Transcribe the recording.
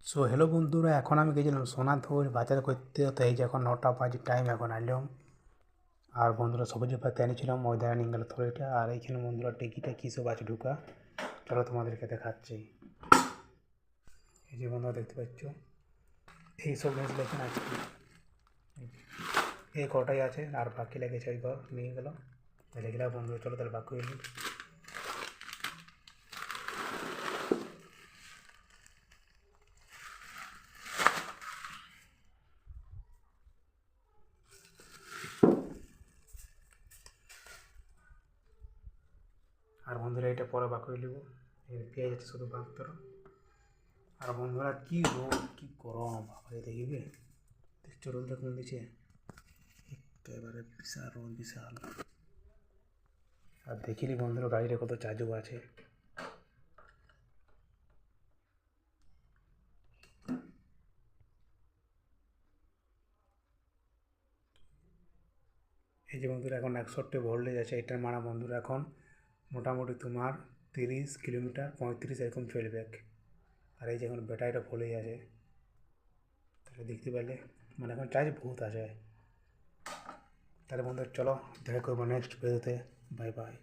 So hello বন্ধুরা, এখন আমি গেছিলাম সোনাথুর বাজার করতে। তো এই যে এখন 9টা বাজে টাইম, এখন আনলাম। আর বন্ধুরা সবজি পাতে এনেছিলাম, ওই ধারে নিয়ে গেল থলিটা। আর এইখানে বন্ধুরা টিকিটে কী সব আছে ঢুকা, চলো তোমাদেরকে দেখাচ্ছি। এই যে বন্ধুরা দেখতে পাচ্ছ, এইসব জিনিস লেখেন আছে। এই কটাই আছে, আর বাকি লেগেছে ওই ঘর নিয়ে গেল। তাহলে গেলাম বন্ধুরা, চলো তাহলে বাকি হইলি। আর বন্ধুরা এটা পরে বাকি হইলিব। এই পেঁয়াজ আছে শুধু মাত্র। আর বন্ধুরা কি রোদ, কি গরম, বাবা দেখবে, দেখছো রোদটা কমে দিচ্ছে একেবারে, বিশাল রোদ, বিশাল। আর দেখিনি বন্ধুরা গাড়িটা কত চার্জও আছে। এই যে বন্ধুরা এখন 61 ভোল্টেজ আছে, এটার মানে বন্ধুরা এখন মোটামুটি তোমার 30 কিলোমিটার 35 এরকম চলবে। আর এই যে এখন ব্যাটারিটা ফুলেই আছে, তাহলে দেখতে পারলে মানে এখন চার্জ বহুত আছে। তাহলে বন্ধুরা চলো দেখা করবো নেক্সট ভিডিওতে। Bye bye.